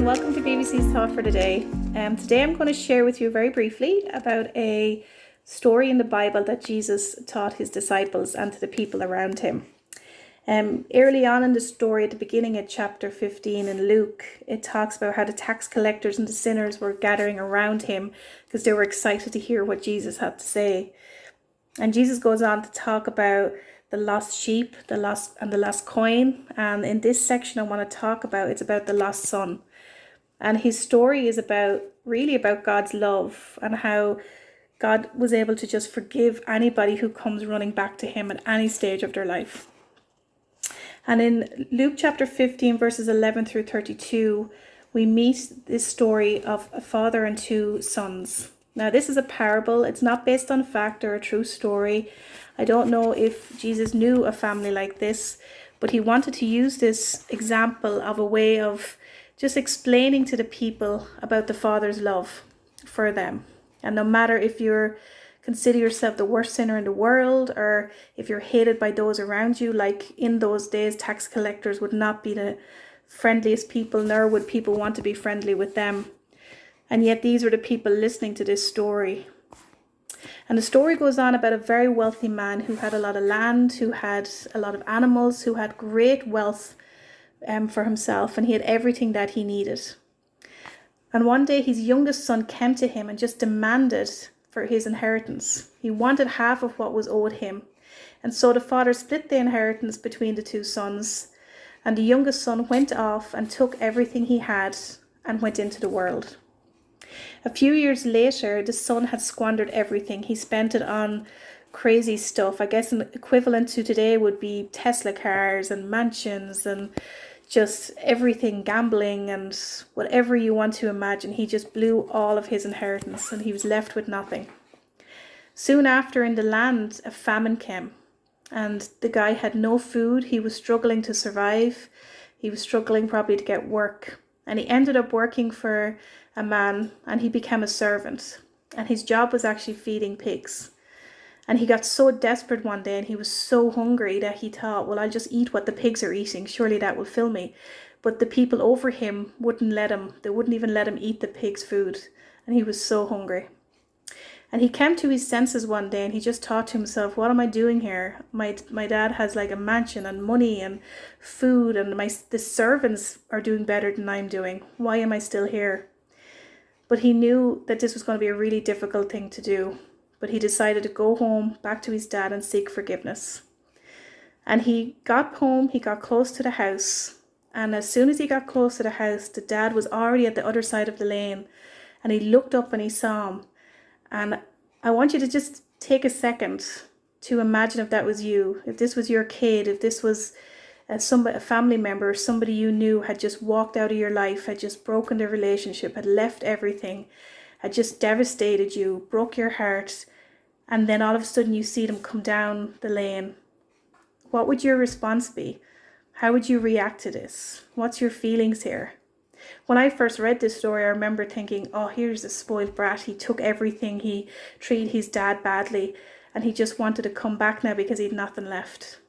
and welcome to BVC Thought for today. Today I'm going to share with you very briefly about a story in the Bible that Jesus taught his disciples and to the people around him. Early on in the story, at the beginning of chapter 15 in Luke, it talks about how the tax collectors and the sinners were gathering around him because they were excited to hear what Jesus had to say. And Jesus goes on to talk about the lost sheep, the lost coin. And in this section I want to talk about, it's about the lost son. And his story is really about God's love and how God was able to just forgive anybody who comes running back to him at any stage of their life. And in Luke chapter 15, verses 11 through 32, we meet this story of a father and two sons. Now, this is a parable. It's not based on fact or a true story. I don't know if Jesus knew a family like this, but he wanted to use this example of a way of just explaining to the people about the Father's love for them. And no matter if you consider yourself the worst sinner in the world, or if you're hated by those around you, like in those days, tax collectors would not be the friendliest people, nor would people want to be friendly with them. And yet these were the people listening to this story. And the story goes on about a very wealthy man who had a lot of land, who had a lot of animals, who had great wealth for himself, and he had everything that he needed. And one day his youngest son came to him and just demanded for his inheritance. He wanted half of what was owed him. And so the father split the inheritance between the two sons, and the youngest son went off and took everything he had and went into the world. A few years later, the son had squandered everything. He spent it on crazy stuff. I guess an equivalent to today would be Tesla cars and mansions and just everything, gambling and whatever you want to imagine. He just blew all of his inheritance and he was left with nothing. Soon after, in the land, a famine came and the guy had no food. He was struggling to survive. He was struggling probably to get work. And he ended up working for a man and he became a servant. And his job was actually feeding pigs. And he got so desperate one day and he was so hungry that he thought, well, I'll just eat what the pigs are eating. Surely that will fill me. But the people over him wouldn't let him. They wouldn't even let him eat the pig's food. And he was so hungry. And he came to his senses one day and he just thought to himself, what am I doing here? My dad has like a mansion and money and food, and the servants are doing better than I'm doing. Why am I still here? But he knew that this was going to be a really difficult thing to do. But he decided to go home, back to his dad, and seek forgiveness. And he got home, he got close to the house. And as soon as he got close to the house, the dad was already at the other side of the lane. And he looked up and he saw him. And I want you to just take a second to imagine if that was you, if this was your kid, if this was a family member, somebody you knew had just walked out of your life, had just broken their relationship, had left everything, had just devastated you, broke your heart, and then all of a sudden you see them come down the lane. What would your response be? How would you react to this? What's your feelings here? When I first read this story, I remember thinking, oh, here's a spoiled brat. He took everything. He treated his dad badly, and he just wanted to come back now because he had nothing left.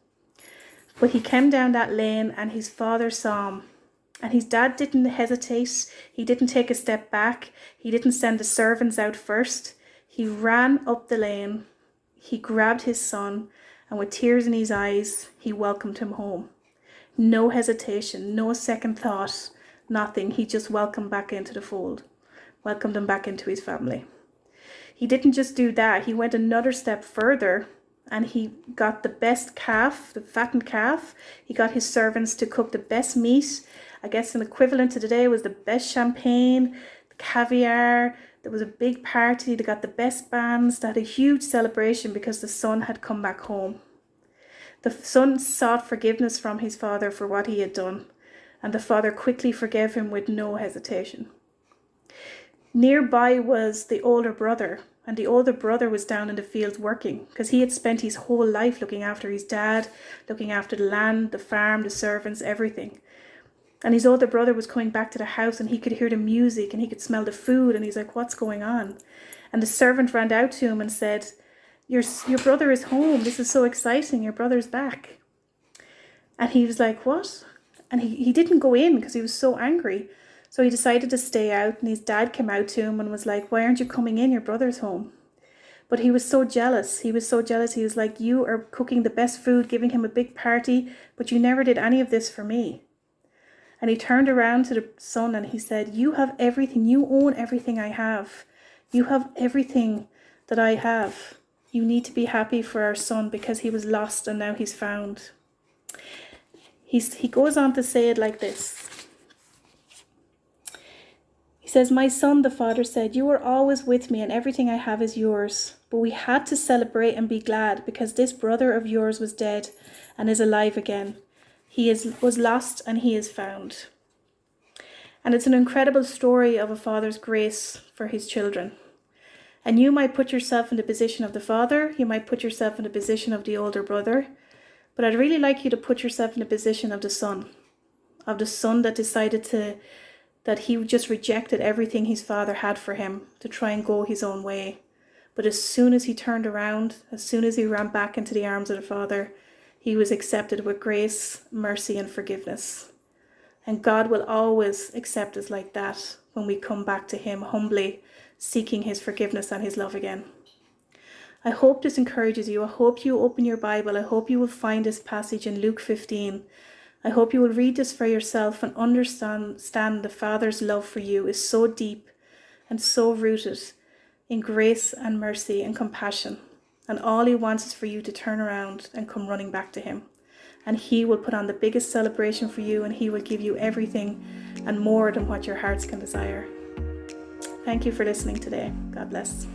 But he came down that lane and his father saw him. And his dad didn't hesitate. He didn't take a step back. He didn't send the servants out first. He ran up the lane. He grabbed his son, and with tears in his eyes, he welcomed him home. No hesitation, no second thought, nothing. He just welcomed back into the fold, welcomed him back into his family. He didn't just do that. He went another step further, and he got the best calf, the fattened calf. He got his servants to cook the best meat. I guess an equivalent to today was the best champagne, the caviar. There was a big party. They got the best bands. They had a huge celebration because the son had come back home. The son sought forgiveness from his father for what he had done, and the father quickly forgave him with no hesitation. Nearby was the older brother, and the older brother was down in the fields working because he had spent his whole life looking after his dad, looking after the land, the farm, the servants, everything. And his older brother was coming back to the house and he could hear the music and he could smell the food, and he's like, what's going on? And the servant ran out to him and said, your brother is home. This is so exciting. Your brother's back. And he was like, what? And he didn't go in because he was so angry. So he decided to stay out, and his dad came out to him and was like, "Why aren't you coming in? Your brother's home." But he was so jealous. He was so jealous. He was like, "You are cooking the best food, giving him a big party, but you never did any of this for me." And he turned around to the son and he said, "You have everything. You own everything I have. You have everything that I have. You need to be happy for our son because he was lost and now he's found." He goes on to say it like this. He says, "My son," the father said, "you are always with me and everything I have is yours. But we had to celebrate and be glad because this brother of yours was dead and is alive again. Was lost and he is found." And it's an incredible story of a father's grace for his children. And you might put yourself in the position of the father. You might put yourself in the position of the older brother. But I'd really like you to put yourself in the position of the son that decided that he just rejected everything his father had for him to try and go his own way. But as soon as he turned around, as soon as he ran back into the arms of the Father, he was accepted with grace, mercy, and forgiveness. And God will always accept us like that when we come back to him humbly, seeking his forgiveness and his love again. I hope this encourages you. I hope you open your Bible. I hope you will find this passage in Luke 15. I hope you will read this for yourself and understand the Father's love for you is so deep and so rooted in grace and mercy and compassion. And all he wants is for you to turn around and come running back to him. And he will put on the biggest celebration for you, and he will give you everything and more than what your hearts can desire. Thank you for listening today. God bless.